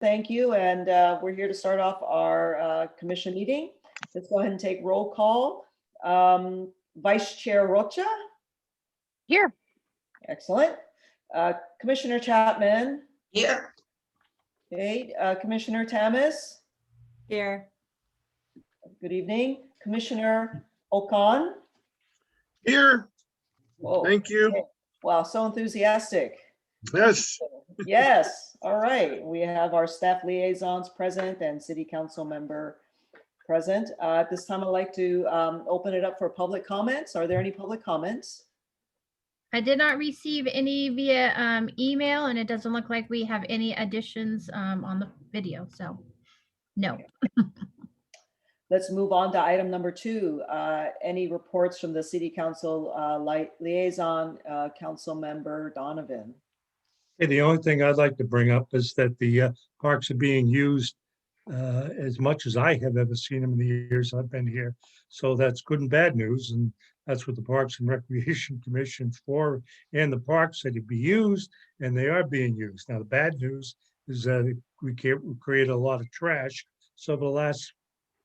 Thank you. And we're here to start off our commission meeting. Let's go ahead and take roll call. Vice Chair Rocha. Here. Excellent. Commissioner Chapman. Here. Okay. Commissioner Tamas. Here. Good evening. Commissioner Okan. Here. Whoa. Thank you. Okay. Wow, so enthusiastic. Yes. Yes. All right. We have our staff liaisons present and city council member present. At this time, I'd like to open it up for public comments. Are there any public comments? I did not receive any via email, and it doesn't look like we have any additions on the video, so no. Let's move on to item number 2. Any reports from the city council liaison, council member Donovan? Hey, the only thing I'd like to bring up is that the parks are being used as much as I have ever seen them in the years I've been here. So that's good and bad news. And that's what the Parks and Recreation Commission for, and the parks said to be used, and they are being used. Now, the bad news is that we create a lot of trash. So the last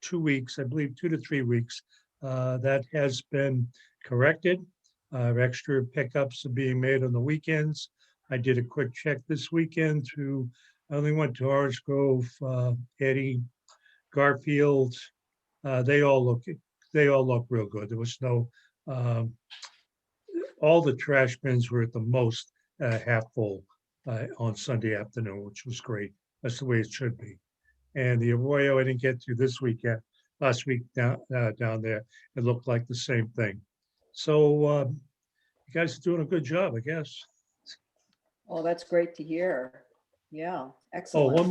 2 weeks, I believe 2 to 3 weeks, that has been corrected. Extra pickups are being made on the weekends. I did a quick check this weekend I only went to Orange Grove, Eddie, Garfield. They all look real good. There was no, all the trash bins were at the most half full on Sunday afternoon, which was great. That's the way it should be. And the Arroyo I didn't get to this weekend, last week down there, it looked like the same thing. So you guys are doing a good job, I guess. Oh, that's great to hear. Yeah, Oh, excellent. one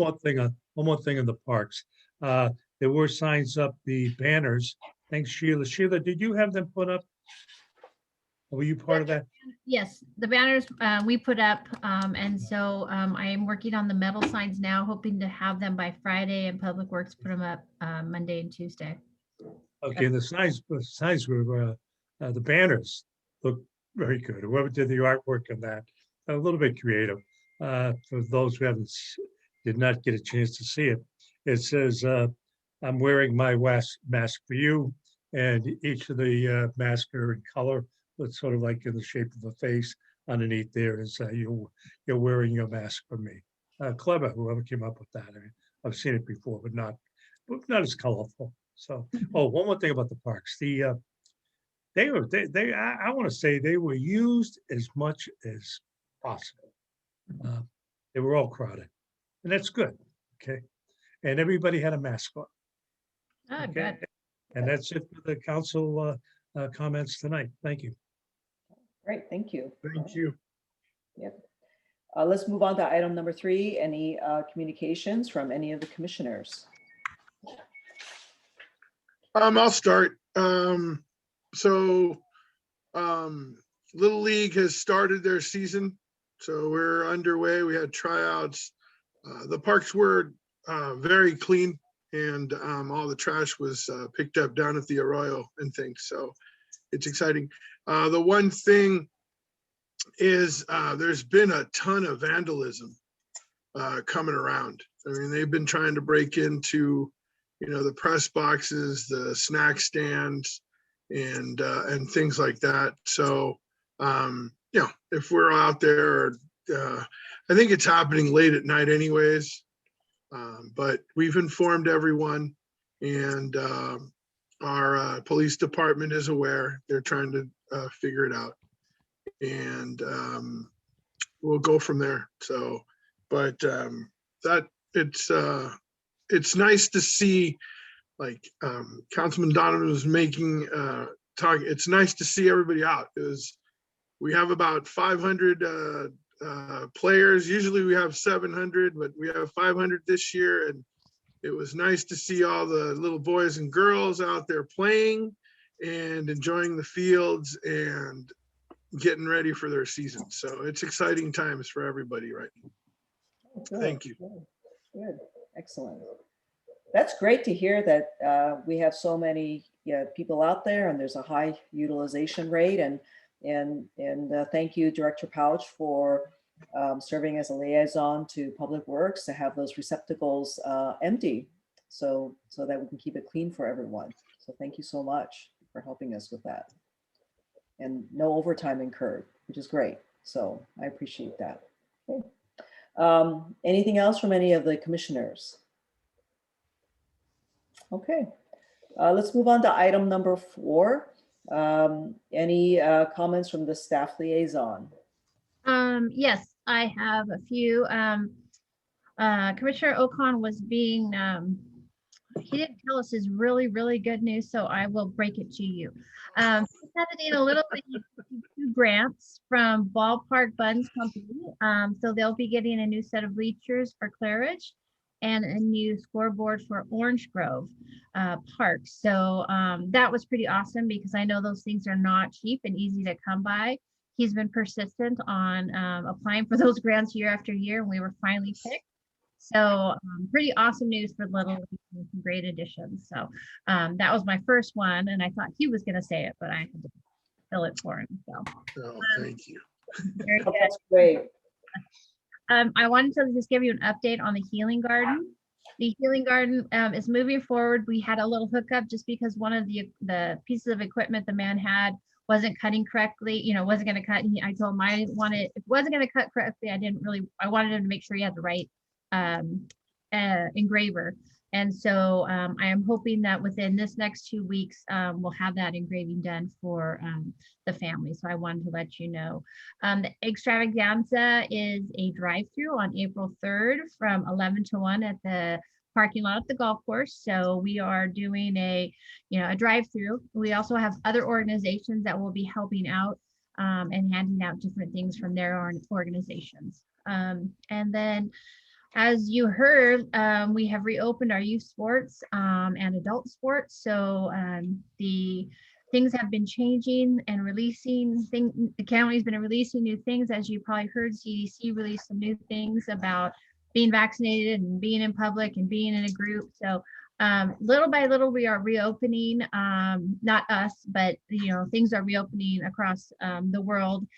more thing in the parks. There were signs up, the banners. Thanks, Sheila. Sheila, did you have them put up? Were you part of that? Yes, the banners we put up, and so I am working on the metal signs now, hoping to have them by Friday, and Public Works put them up Monday and Tuesday. Okay, and the signs were, the banners look very good. Whoever did the artwork on that, a little bit creative. For those who did not get a chance to see it, it says, I'm wearing my mask for you. And each of the masks are in color. It's sort of like in the shape of a face. Underneath there is you're wearing your mask for me. Clever, whoever came up with that. I mean, I've seen it before, but not as colorful. So, one more thing about the parks. I want to say they were used as much as possible. They were all crowded, and that's good. Okay, and everybody had a mask on. Oh, Okay, good. and that's it for the council comments tonight. Thank you. Great, thank you. Thank you. Yep. Let's move on to item number 3. Any communications from any of the commissioners? I'll start. Little League has started their season, so we're underway. We had tryouts. The parks were very clean, and all the trash was picked up down at the Arroyo and things. So it's exciting. The one thing is there's been a ton of vandalism coming around. I mean, they've been trying to break into, the press boxes, the snack stands, and things like that. So, if we're out there, I think it's happening late at night anyways. But we've informed everyone, and our police department is aware. They're trying to figure it out, and we'll go from there. So, but that it's nice to see, like Councilman Donovan was making talk. It's nice to see everybody out. We have about 500 players. Usually we have 700, but we have 500 this year, and it was nice to see all the little boys and girls out there playing and enjoying the fields and getting ready for their season. So it's exciting times for everybody right now. Good, Thank you. Good. Excellent. That's great to hear that we have so many people out there, and there's a high utilization rate. And thank you, Director Pouch, for serving as a liaison to Public Works to have those receptacles empty so that we can keep it clean for everyone. So thank you so much for helping us with that. And no overtime incurred, which is great. So I appreciate that. Okay. Anything else from any of the commissioners? Okay, let's move on to item number 4. Any comments from the staff liaison? Yes, I have a few. Commissioner Ocon was being, he didn't tell us his really, really good news, so I will break it to you. Pasadena Little League 2 grants from Ballpark Buns Company. So they'll be getting a new set of bleachers for Claridge and a new scoreboard for Orange Grove Park. So that was pretty awesome because I know those things are not cheap and easy to come by. He's been persistent on applying for those grants year after year, and we were finally picked. So pretty awesome news for Little League, and some great additions. So that was my first one, and I thought he was going to say it, but I had to fill it for him. So Oh, thank you. very good. That's great. I wanted to just give you an update on the Healing Garden. The Healing Garden is moving forward. We had a little hookup just because one of the pieces of equipment the man had wasn't cutting correctly, wasn't going to cut. And I told him I didn't want it, if it wasn't going to cut correctly, I wanted him to make sure he had the right engraver. And so I am hoping that within this next 2 weeks, we'll have that engraving done for the family. So I wanted to let you know. The extravaganza is a drive-through on April 3rd from 11 to 1 at the parking lot at the golf course. So we are doing a drive-through. We also have other organizations that will be helping out and handing out different things from their own organizations. And then, as you heard, we have reopened our youth sports and adult sports. So the things have been changing and releasing things. The county's been releasing new things. As you probably heard, CDC released some new things about being vaccinated and being in public and being in a group. So little by little, we are reopening, not us, but things are reopening across the world.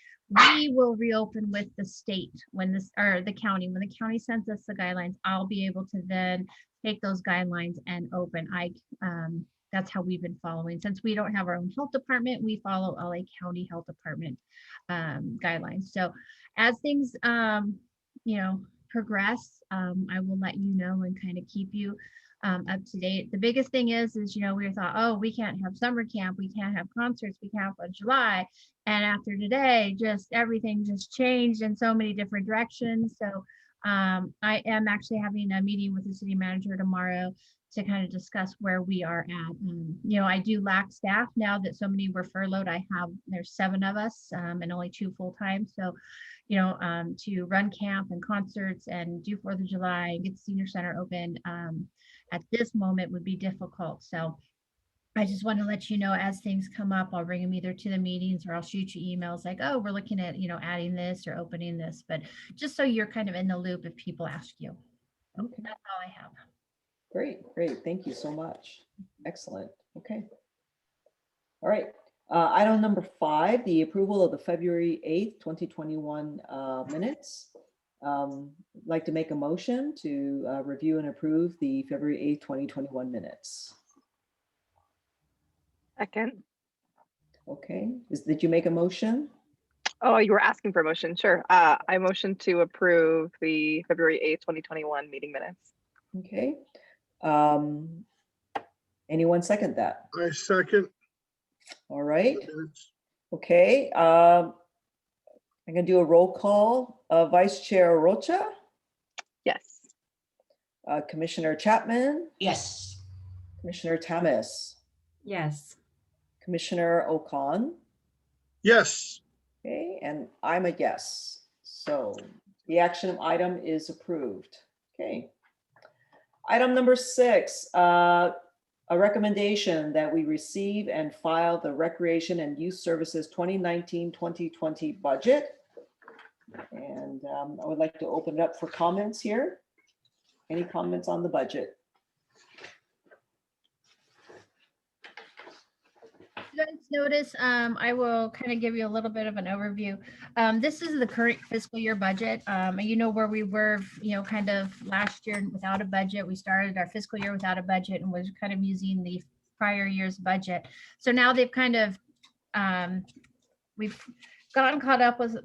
We will reopen with the state the county. When the county sends us the guidelines, I'll be able to then take those guidelines and open. That's how we've been following. Since we don't have our own health department, we follow LA County Health Department guidelines. So as things progress, I will let you know and kind of keep you up to date. The biggest thing is we thought, oh, we can't have summer camp, we can't have concerts, we can't have July. And after today, everything just changed in so many different directions. So I am actually having a meeting with the city manager tomorrow to kind of discuss where we are at. I do lack staff now that so many were furloughed. There's 7 of us and only 2 full-time. So, to run camp and concerts and do 4th of July and get the senior center open at this moment would be difficult. So I just want to let you know, as things come up, I'll bring them either to the meetings or I'll shoot you emails like, oh, we're looking at, adding this or opening this, but just so you're kind of in the loop if people ask you. Okay. That's all I have. Great. Thank you so much. Excellent. Okay. All right. Item number 5, the approval of the February 8th, 2021 minutes. I'd like to make a motion to review and approve the February 8th, 2021 minutes. Second. Okay. Did you make a motion? Oh, you were asking for a motion. Sure. I motion to approve the February 8th, 2021 meeting minutes. Okay. Anyone second that? I second. All right. the minutes. Okay. I'm going to do a roll call. Vice Chair Rocha, Yes. Commissioner Chapman, Yes. Commissioner Tamis, Yes. Commissioner Ocon. Yes. Okay, and I'm a yes. So the action item is approved. Okay. Item number 6, a recommendation that we receive and file the Recreation and Youth Services 2019-2020 budget. And I would like to open it up for comments here. Any comments on the budget? you guys notice, I will kind of give you a little bit of an overview. This is the current fiscal year budget. You know where we were, kind of last year without a budget. We started our fiscal year without a budget and was kind of using the prior year's budget. So now they've kind of, we've gotten caught up with,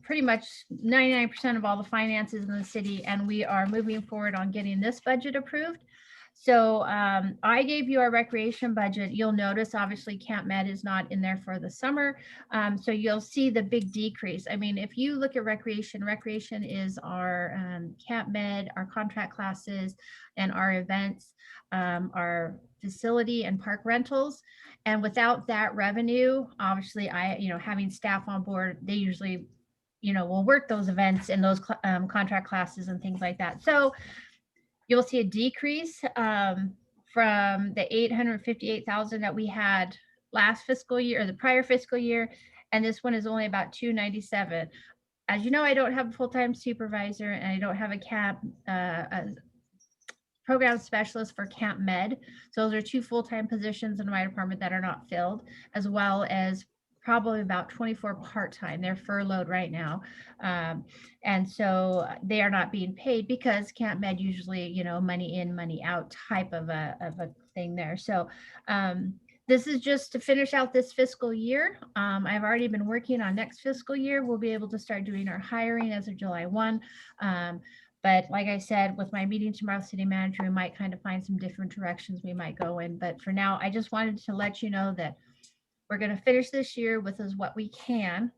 pretty much 99% of all the finances in the city, and we are moving forward on getting this budget approved. So I gave you our recreation budget. You'll notice obviously Camp Med is not in there for the summer. So you'll see the big decrease. I mean, if you look at recreation, recreation is our Camp Med, our contract classes, and our events, our facility and park rentals. And without that revenue, obviously having staff on board, they usually, will work those events and those contract classes and things like that. So you'll see a decrease from the 858,000 that we had last fiscal year or the prior fiscal year. And this one is only about 297. As you know, I don't have a full-time supervisor and I don't have a program specialist for Camp Med. So those are two full-time positions in my department that are not filled, as well as probably about 24 part-time. They're furloughed right now. And so they are not being paid because Camp Med usually, money in, money out type of a thing there. So this is just to finish out this fiscal year. I've already been working on next fiscal year. We'll be able to start doing our hiring as of July 1. But like I said, with my meeting tomorrow, city manager, we might kind of find some different directions we might go in. But for now, I just wanted to let you know that we're going to finish this year with what we can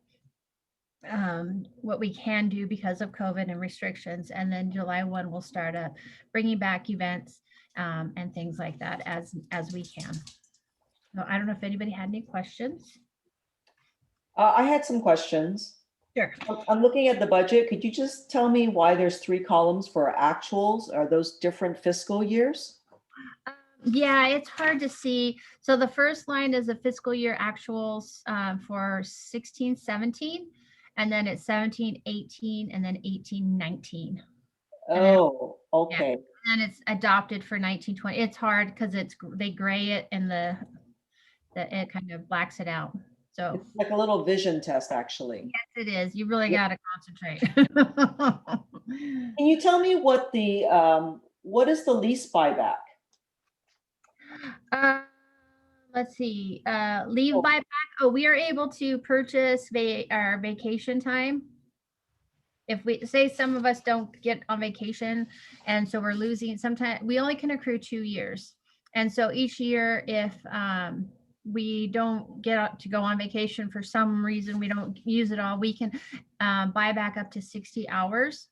do because of COVID and restrictions. And then July 1, we'll start up bringing back events and things like that as we can. So I don't know if anybody had any questions. I had some questions. Sure. I'm looking at the budget. Could you just tell me why there's 3 columns for actuals? Are those different fiscal years? Yeah, it's hard to see. So the first line is the fiscal year actuals for 16-17, and then it's 17-18, and then 18-19. Oh, okay. And it's adopted for 19-20. It's hard because they gray it and it kind of blacks it out. So It's like a little vision test, actually. yes, it is. You really got to concentrate. Can you tell me what is the lease buyback? Let's see. Leave buyback. Oh, we are able to purchase our vacation time. If we say some of us don't get on vacation, and so we're losing, sometimes we only can accrue 2 years. And so each year, if we don't get to go on vacation for some reason, we don't use it all, we can buy back up to 60 hours.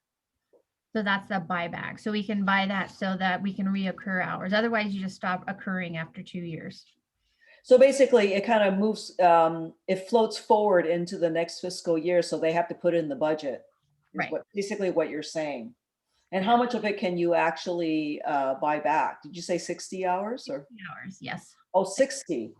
So that's the buyback. So we can buy that so that we can reoccur hours. Otherwise, you just stop accruing after 2 years. So basically, it kind of moves, it floats forward into the next fiscal year, so they have to put it in the budget. Right. Basically what you're saying. And how much of it can you actually buy back? Did you say 60 hours or? 60 hours, yes. Oh, 60.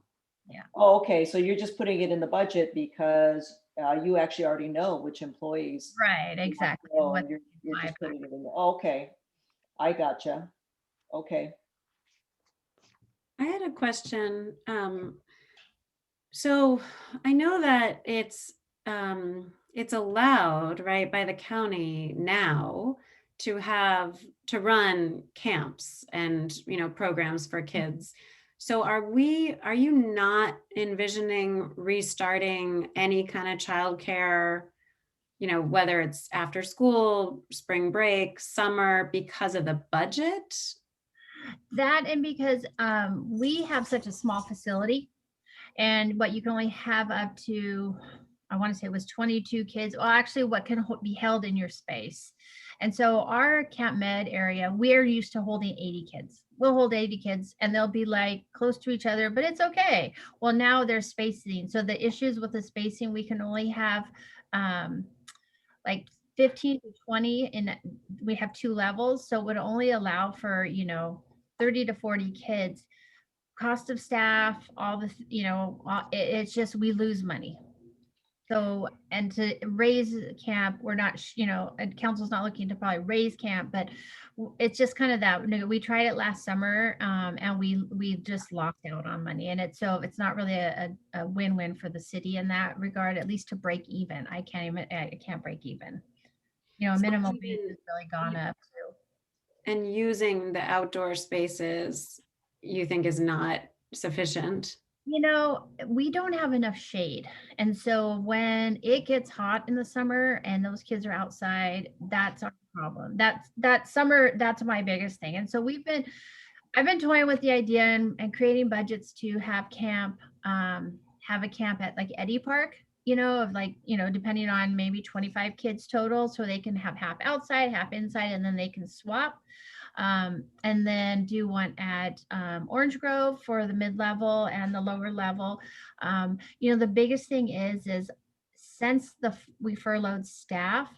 Yeah. Oh, okay. So you're just putting it in the budget because you actually already know which employees. Right, exactly. Oh, you're just putting it in. Okay. I gotcha. Okay. I had a question. So I know that it's allowed, right, by the county now to run camps and, programs for kids. So are you not envisioning restarting any kind of childcare, whether it's after school, spring break, summer, because of the budget? That and because we have such a small facility, and what you can only have up to, I want to say it was 22 kids. Well, actually what can be held in your space. And so our Camp Med area, we're used to holding 80 kids. We'll hold 80 kids and they'll be like close to each other, but it's okay. Well, now there's spacing. So the issues with the spacing, we can only have like 15 to 20 and we have 2 levels. So it would only allow for, 30 to 40 kids. Cost of staff, all the, it's just, we lose money. So, and to raise camp, we're not, and council's not looking to probably raise camp, but it's just kind of that, we tried it last summer, and we just locked out on money. And it's not really a win-win for the city in that regard, at least to break even. I can't break even. So Minimum even- wage has really gone up too. And using the outdoor spaces, you think is not sufficient? We don't have enough shade. And so when it gets hot in the summer and those kids are outside, that's our problem. That summer, that's my biggest thing. And so I've been toying with the idea and creating budgets to have a camp at like Eddy Park, depending on maybe 25 kids total. So they can have half outside, half inside, and then they can swap. And then do one at Orange Grove for the mid-level and the lower level. The biggest thing is since we furloughed staff,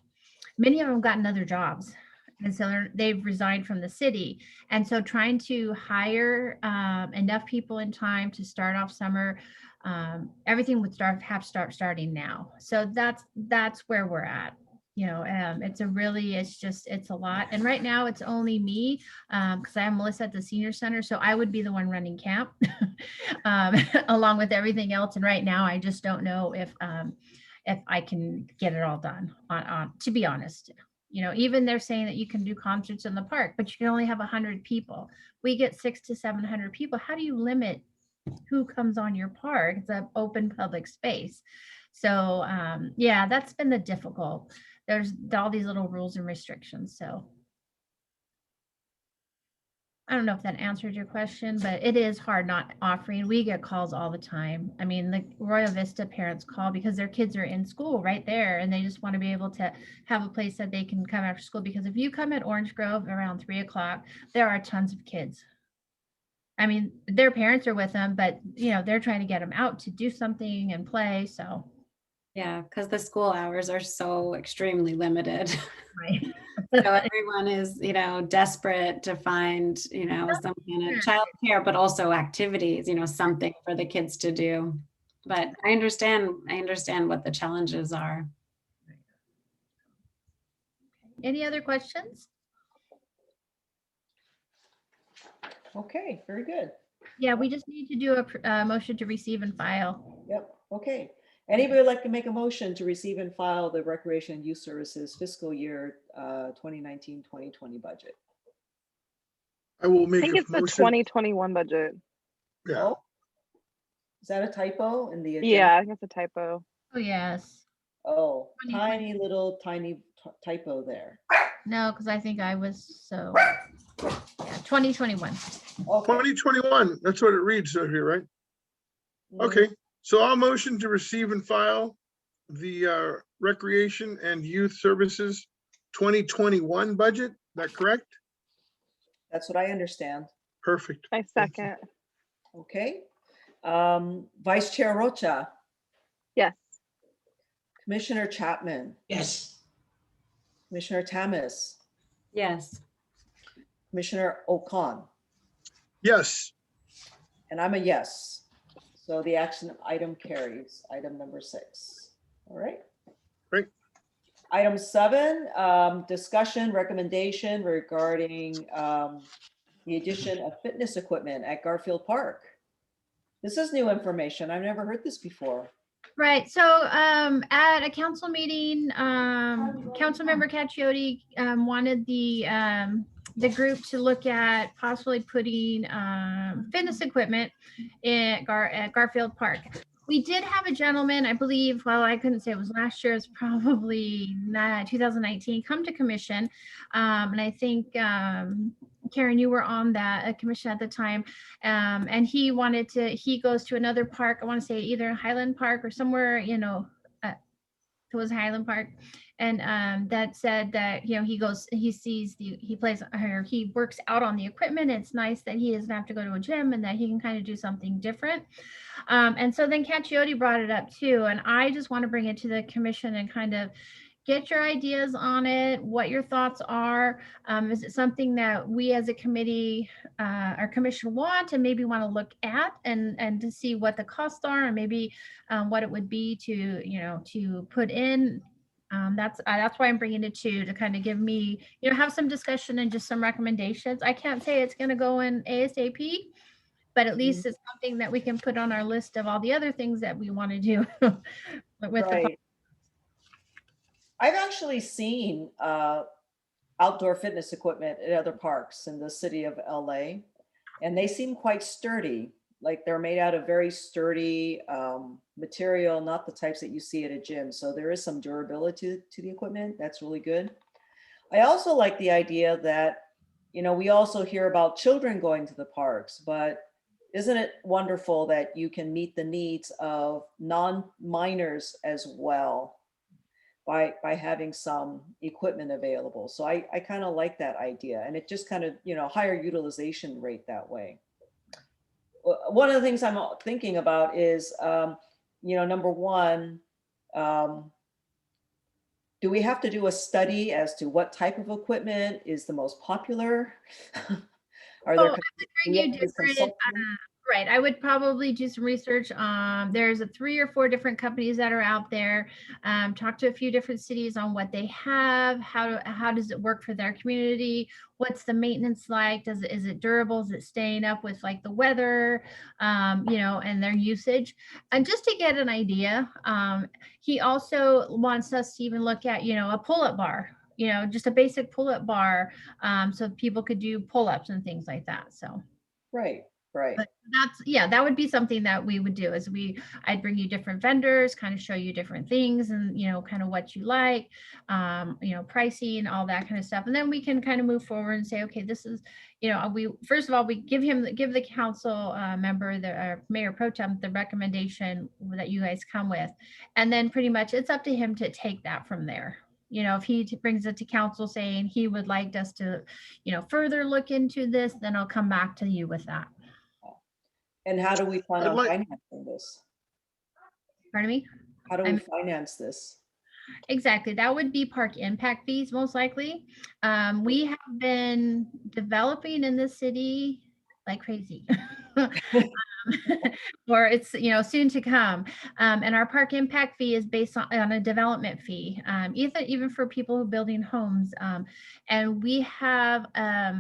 many of them gotten other jobs. And so they've resigned from the city. And so trying to hire enough people in time to start off summer, everything would have to start starting now. So that's where we're at. It's a lot. And right now it's only me, because I have Melissa at the senior center. So I would be the one running camp, along with everything else. And right now I just don't know if I can get it all done on, to be honest. Even they're saying that you can do concerts in the park, but you can only have 100 people. We get 600 to 700 people. How do you limit who comes on your park? It's an open public space. So yeah, that's been the difficult. There's all these little rules and restrictions. So I don't know if that answered your question, but it is hard not offering. We get calls all the time. I mean, the Royal Vista parents call because their kids are in school right there and they just want to be able to have a place that they can come after school. Because if you come at Orange Grove around 3 o'clock, there are tons of kids. I mean, their parents are with them, but they're trying to get them out to do something and play. So Yeah, because the school hours are so extremely limited. right. So everyone is, desperate to find, some kind of childcare, but also activities, something for the kids to do. But I understand what the challenges are. Any other questions? Okay, very good. Yeah, we just need to do a motion to receive and file. Yep, okay. Anybody like to make a motion to receive and file the Recreation and Youth Services fiscal year 2019-2020 budget? I will I make think a it's the motion. 2021 budget. Yeah, Oh, is that a typo in the agenda? Yeah, I think it's a typo. Oh, yes. Oh, 2020. tiny little typo there. No, because I think I was yeah, 2021. Okay. 2021, that's what it reads over here, right? Mhm. Okay, so I'll motion to receive and file the Recreation and Youth Services 2021 budget. Is that correct? That's what I understand. Perfect. I Thank you. second. Okay. Vice Chair Rocha, Yes. Commissioner Chapman, Yes. Commissioner Tamas, Yes. Commissioner Ocon, Yes, and I'm a yes. So the action item carries, item number 6. All right. Great. Item 7, discussion recommendation regarding the addition of fitness equipment at Garfield Park. This is new information. I've never heard this before. Right. So at a council meeting, Councilmember Caccioti wanted the group to look at possibly putting fitness equipment at Garfield Park. We did have a gentleman, I believe, well, I couldn't say it was last year, it's probably 2019, come to commission. And I think, Karen, you were on that commission at the time. And he goes to another park, I want to say either Highland Park or somewhere, it was Highland Park. And that said that, he works out on the equipment. It's nice that he doesn't have to go to a gym and that he can kind of do something different. And so then Caccioti brought it up too. And I just want to bring it to the commission and kind of, get your ideas on it, what your thoughts are. Is it something that we as a committee or commission want and maybe want to look at and to see what the costs are and maybe what it would be to, to put in. That's why I'm bringing it to kind of give me, have some discussion and just some recommendations. I can't say it's going to go in ASAP, but at least it's something that we can put on our list of all the other things that we want to do with the Right. I've actually seen outdoor fitness equipment at other parks in the city of LA, and they seem quite sturdy. Like they're made out of very sturdy material, not the types that you see at a gym. So there is some durability to the equipment. That's really good. I also like the idea that, we also hear about children going to the parks, but isn't it wonderful that you can meet the needs of non-minors as well by having some equipment available? So I kind of like that idea, and it just kind of, higher utilization rate that way. One of the things I'm thinking about is, number one, do we have to do a study as to what type of equipment is the most popular? Are there I would bring you different, right. I would probably do some research. There's 3 or 4 different companies that are out there. Talk to a few different cities on what they have. How does it work for their community? What's the maintenance like? Is it durable? Is it staying up with like the weather? And their usage, and just to get an idea. He also wants us to even look at, a pull-up bar. Just a basic pull-up bar, so people could do pull-ups and things like that. So. Right. But that would be something that we would do I'd bring you different vendors, kind of show you different things and, kind of what you like, pricing, all that kind of stuff. And then we can kind of move forward and say, okay, this is, first of all, we give the council member, the mayor pro tem, the recommendation that you guys come with. And then pretty much it's up to him to take that from there. If he brings it to council saying he would like us to, further look into this, then I'll come back to you with that. And how do we plan on financing this? Pardon me? How do we finance this? Exactly. That would be park impact fees, most likely. We have been developing in the city like crazy. Or it's, soon to come. And our park impact fee is based on a development fee, even for people who are building homes. And we have a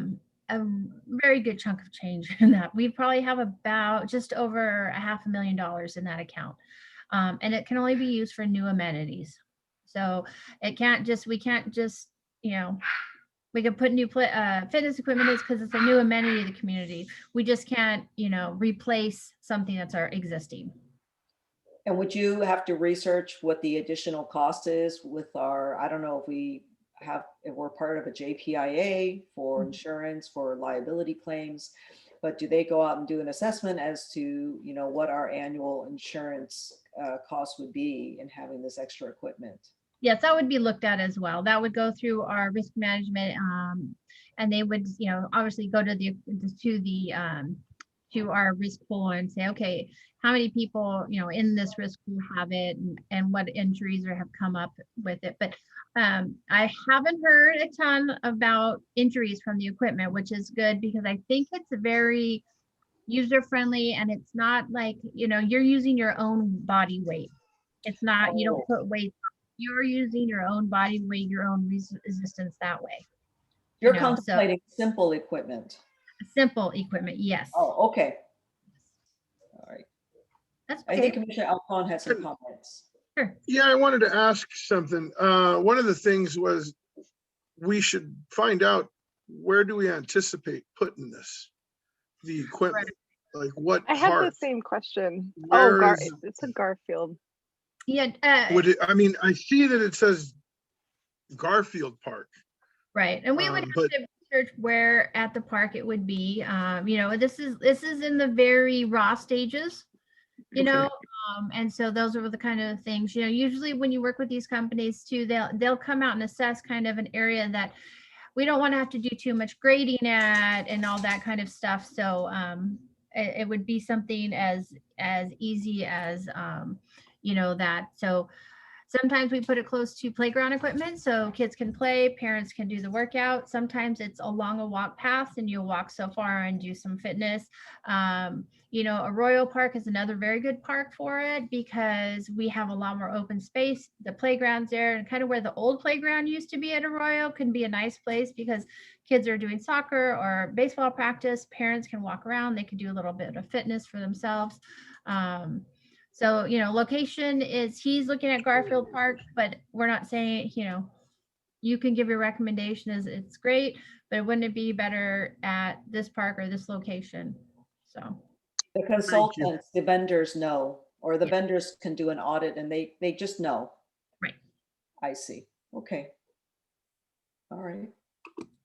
very good chunk of change in that. We probably have about just over $500,000 in that account. And it can only be used for new amenities. So we can't just, we can put new fitness equipment in because it's a new amenity of the community. We just can't, replace something that's our existing. And would you have to research what the additional cost is with our, I don't know if we're part of a JPIA for insurance, for liability claims, but do they go out and do an assessment as to, what our annual insurance cost would be in having this extra equipment? Yes, that would be looked at as well. That would go through our risk management, and they would, obviously go to our risk pool and say, okay, how many people, in this risk pool have it, and what injuries have come up with it. But I haven't heard a ton about injuries from the equipment, which is good because I think it's very user friendly, and it's not like, you're using your own body weight. It's not, you don't put weight. You're using your own body weight, your own resistance that way. You're contemplating simple equipment. Simple equipment, yes. Oh, okay. All right. That's okay. I think Commissioner Alcon had some comments. Sure. Yeah, I wanted to ask something. One of the things was we should find out, where do we anticipate putting the equipment? Right. Like what I had the same question. It's a Garfield. Yeah. I see that it says Garfield Park. Right, and we would have to research where at the park it would be. This is in the very raw stages, and so those are the kind of things. Usually when you work with these companies too, they'll come out and assess kind of an area that we don't want to have to do too much grading at and all that kind of stuff. So it would be something as easy as that. So Sometimes we put it close to playground equipment so kids can play, parents can do the workout. Sometimes it's along a walk path and you'll walk so far and do some fitness. Arroyo Park is another very good park for it because we have a lot more open space. The playground's there, and kind of where the old playground used to be at Arroyo can be a nice place because kids are doing soccer or baseball practice. Parents can walk around. They can do a little bit of fitness for themselves. Location is, he's looking at Garfield Park, but we're not saying, you can give your recommendation as it's great, but wouldn't it be better at this park or this location? So The consultants, the vendors know, or the vendors can do an audit and they just know. Right. I see. Okay. All right.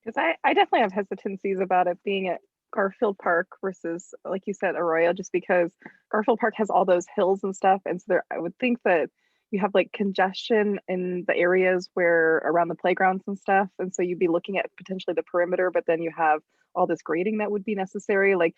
Because I definitely have hesitancies about it being at Garfield Park versus, like you said, Arroyo, just because Garfield Park has all those hills and stuff. And so I would think that you have like congestion in the areas where around the playgrounds and stuff. And so you'd be looking at potentially the perimeter, but then you have all this grading that would be necessary. Like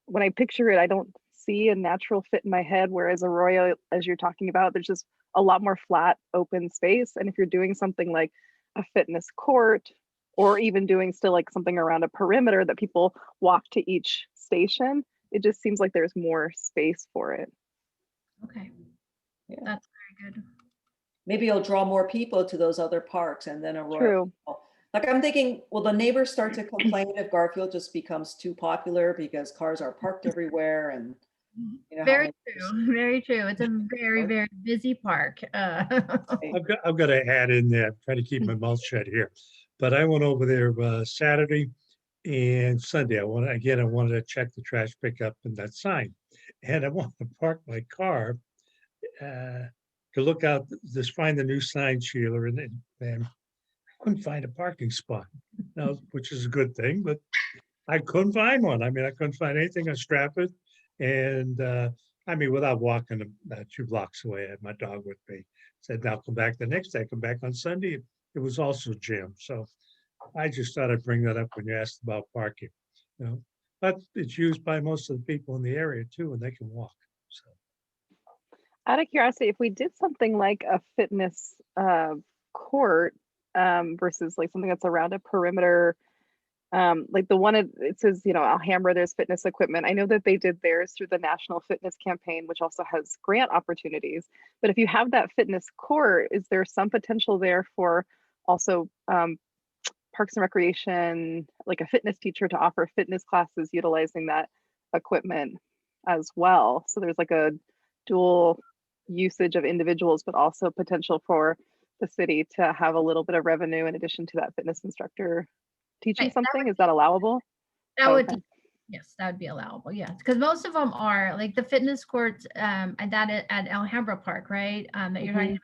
when I picture it, I don't see a natural fit in my head. Whereas Arroyo, as you're talking about, there's just a lot more flat open space. And if you're doing something like a fitness court, or even doing still like something around a perimeter that people walk to each station, it just seems like there's more space for it. okay, Yeah. that's very good. Maybe you'll draw more people to those other parks and then Arroyo. True. Like I'm thinking, will the neighbors start to complain if Garfield just becomes too popular because cars are parked everywhere and how Very many- true. Very true. It's a very, very busy park. I've got to add in there, try to keep my mouth shut here. But I went over there Saturday and Sunday. I wanted to check the trash pickup and that sign. And I wanted to park my car to look out, just find the new sign, Sheila, and I couldn't find a parking spot. Now, which is a good thing, but I couldn't find one. I mean, I couldn't find anything on Stratford. And without walking 2 blocks away, I had my dog with me. Said, now come back the next day. Come back on Sunday. It was also jammed. So I just thought I'd bring that up when you asked about parking. But it's used by most of the people in the area too, and they can walk. So Out of curiosity, if we did something like a fitness court versus like something that's around a perimeter, like the one it says, Alhambra, there's fitness equipment. I know that they did theirs through the National Fitness Campaign, which also has grant opportunities. But if you have that fitness court, is there some potential there for also Parks and Recreation, like a fitness teacher to offer fitness classes utilizing that equipment as well? So there's like a dual usage of individuals, but also potential for the city to have a little bit of revenue in addition to that fitness instructor teaching Right, that something. Is that allowable? That would Okay. be, yes, that would be allowable. Yes, because most of them are like the fitness courts and that at Alhambra Park, right? That you're talking about.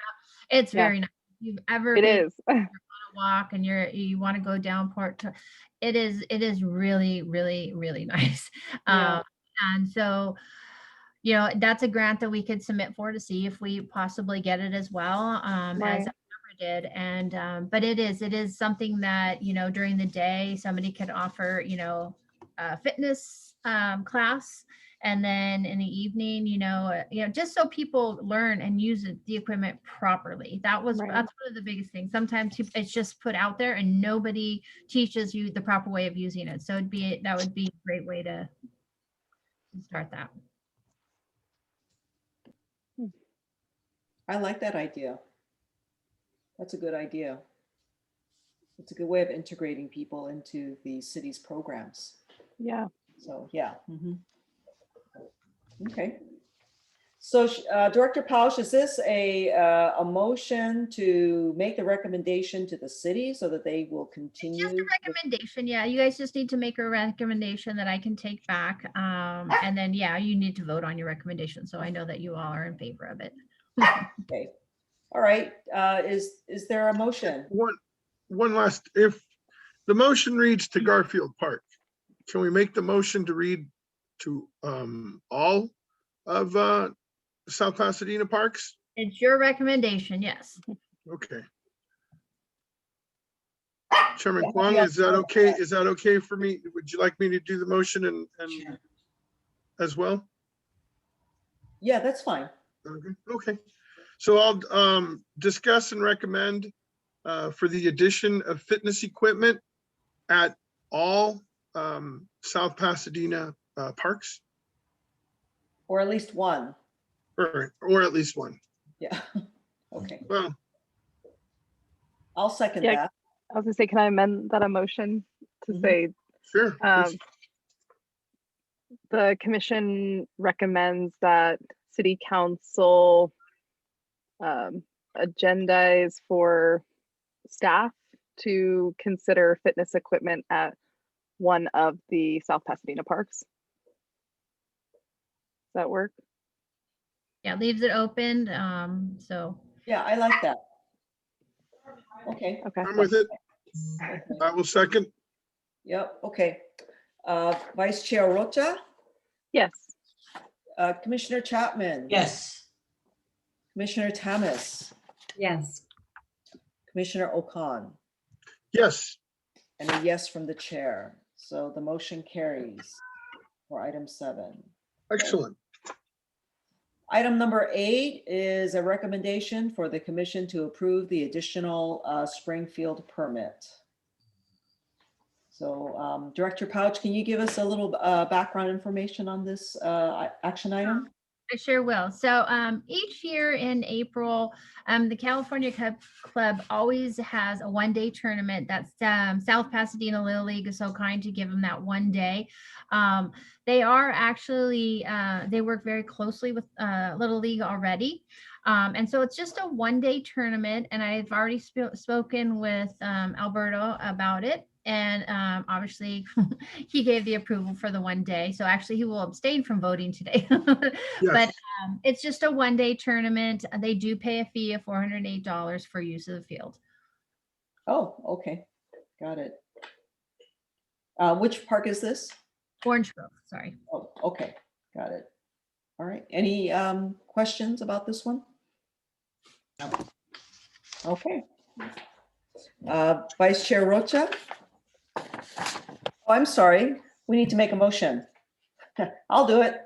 It's Yeah. very nice. If you've ever It been is. on a walk and you want to go down it is really, really, really nice. Yeah. And so, that's a grant that we could submit for to see if we possibly get it as well, as Right. Alhambra did. And but it is something that during the day somebody could offer a fitness class, and then in the evening just so people learn and use the equipment properly. That's Right. one of the biggest things. Sometimes it's just put out there and nobody teaches you the proper way of using it, so that would be a great way to start that. I like that idea. That's a good idea. It's a good way of integrating people into the city's programs. Yeah. So, yeah. Okay. So Director Pausch, is this a motion to make the recommendation to the city so that they will continue? Just a recommendation. Yeah, you guys just need to make a recommendation that I can take back. And then, you need to vote on your recommendation. So I know that you all are in favor of it. Okay. All right. Is there a motion? One last, if the motion reads to Garfield Park, can we make the motion to read to all of South Pasadena parks? It's your recommendation, yes. Okay. Chairman Kwong, is that okay? Is that okay for me? Would you like me to do the motion and as well? Yeah, that's fine. Okay. So I'll discuss and recommend for the addition of fitness equipment at all South Pasadena parks, Or at least one. or at least one. Yeah. Okay. Well, I'll second Yeah. that. I was gonna say, can I amend that emotion to Mhm. say, sure. the commission recommends that city council agendas for staff to consider fitness equipment at one of the South Pasadena parks. Does that work? Yeah, leaves it open. So Yeah, I like that. Okay. Okay. I'm with it. Okay. I will second. Yep. Okay. Vice Chair Rocha, Yes. Commissioner Chapman. Yes. Commissioner Tamas, Yes. Commissioner Okan, Yes. and a yes from the chair. So the motion carries for item 7. Excellent. Item number 8 is a recommendation for the commission to approve the additional Springfield permit. So Director Pouch, can you give us a little background information on this action item? I sure will. So each year in April, the California Club always has a one-day tournament. That's South Pasadena Little League is so kind to give them that one day. They are actually, they work very closely with Little League already. And so it's just a one-day tournament. And I've already spoken with Alberto about it. And obviously he gave the approval for the one day. So actually he will abstain from voting today. Yes. But it's just a one-day tournament. They do pay a fee of $408 for use of the field. Oh, okay. Got it. Which park is this? Orange Grove, sorry. Oh, okay. Got it. All right. Any questions about this one? No. Okay. Vice Chair Rocha? Oh, I'm sorry. We need to make a motion. I'll do it.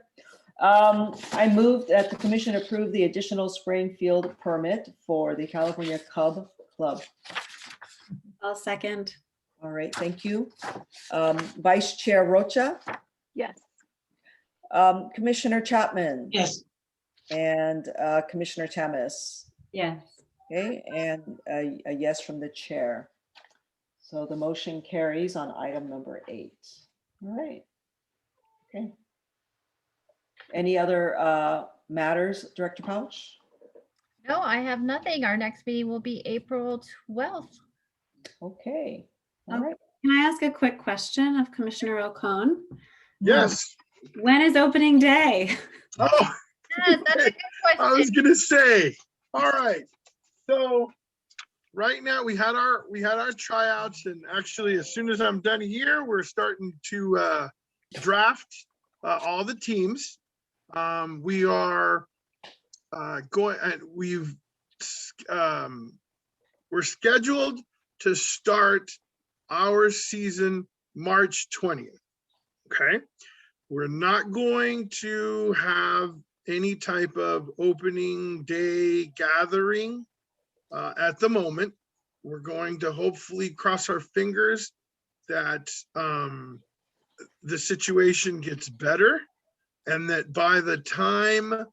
I moved that the commission approve the additional Springfield permit for the California Cub Club. I'll second. All right, thank you. Vice Chair Rocha, Yes. Commissioner Chapman, Yes. and Commissioner Tamas. Yes. Okay, and a yes from the chair. So the motion carries on item number 8. All right. Okay. Any other matters, Director Pouch? No, I have nothing. Our next meeting will be April 12th. Okay. All Okay. right. Can I ask a quick question of Commissioner Ocon? Yes. When is opening day? Oh, Yes, that's a good I was question. gonna say, all right. So right now we had our tryouts, and actually as soon as I'm done here, we're starting to draft all the teams. We are going, and we're scheduled to start our season March 20th. Okay. We're not going to have any type of opening day gathering at the moment. We're going to hopefully cross our fingers that the situation gets better, and that by the time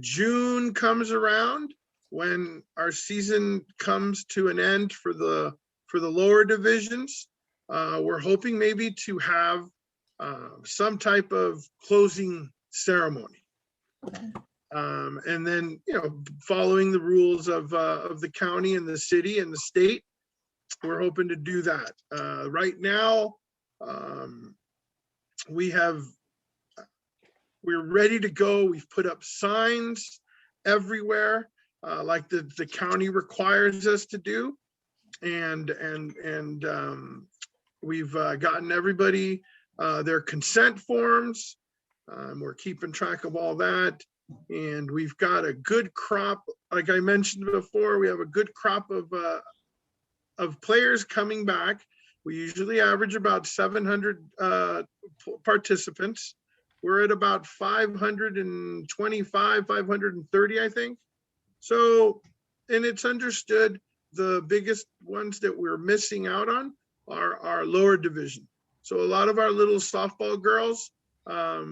June comes around, when our season comes to an end for the lower divisions, we're hoping maybe to have some type of closing ceremony. Okay. And then, following the rules of the county and the city and the state, we're hoping to do that. Right now, we're ready to go. We've put up signs everywhere, like the county requires us to do. And we've gotten everybody their consent forms. We're keeping track of all that. And we've got a good crop. Like I mentioned before, we have a good crop of players coming back. We usually average about 700 participants. We're at about 525, 530, I think. So, and it's understood the biggest ones that we're missing out on are our lower division. So a lot of our little softball girls,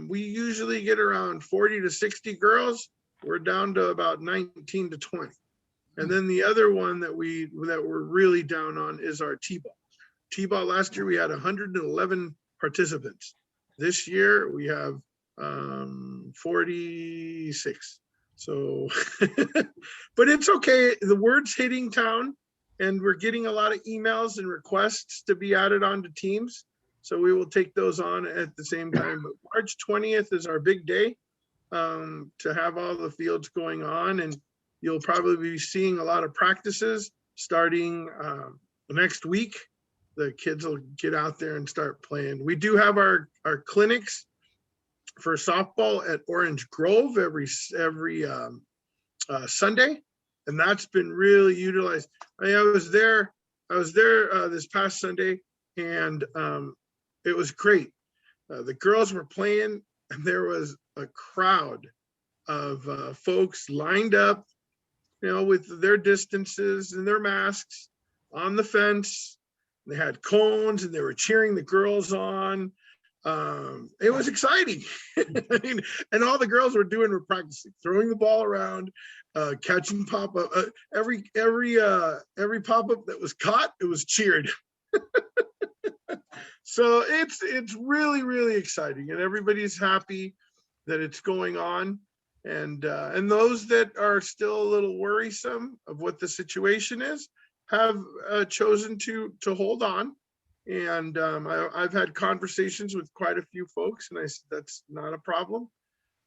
we usually get around 40 to 60 girls. We're down to about 19 to 20. And then the other one that we're really down on is our T-ball. T-ball last year we had 111 participants. This year we have 46. So, but it's okay. The word's hitting town and we're getting a lot of emails and requests to be added onto teams. So we will take those on at the same time. But March 20th is our big day to have all the fields going on. And you'll probably be seeing a lot of practices starting next week. The kids will get out there and start playing. We do have our clinics for softball at Orange Grove every Sunday, and that's been really utilized. I was there this past Sunday, and it was great. The girls were playing, and there was a crowd of folks lined up, with their distances and their masks on the fence. They had cones, and they were cheering the girls on. It was exciting. I mean, and all the girls were doing were practicing, throwing the ball around, catching pop-up. Every pop-up that was caught, it was cheered. So it's really, really exciting, and everybody's happy that it's going on. And those that are still a little worrisome of what the situation is have chosen to hold on. And I've had conversations with quite a few folks, and I said that's not a problem.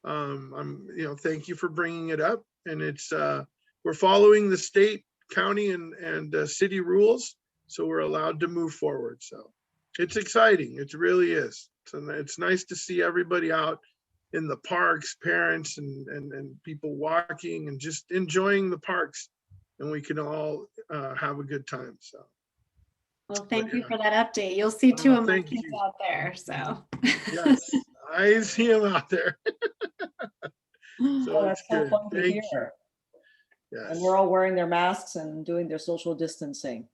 Thank you for bringing it up. And it's we're following the state, county, and city rules, so we're allowed to move forward. So it's exciting. It really is. So it's nice to see everybody out in the parks, parents and people walking and just enjoying the parks, and we can all have a good time. So. Well, thank you for that update. You'll see two of my thank kids you. out there, so. Yes, I see them out there. So Oh, that's it's so good. fun to Thank you. hear. Yes. And they're all wearing their masks and doing their social distancing,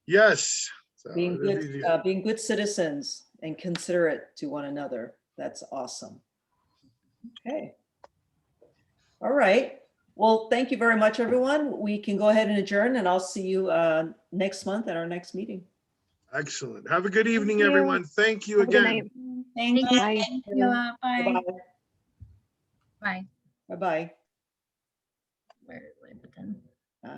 Yes. So being it'll be good. being good citizens and considerate to one another. That's awesome. Okay. All right. Well, thank you very much, everyone. We can go ahead and adjourn, and I'll see you next month at our next meeting. Excellent. Have a good evening, you. everyone. Thank you Have a good again. night. Thank you. Bye. Thank you. Bye. Bye-bye. Bye. Bye-bye. Where is my button?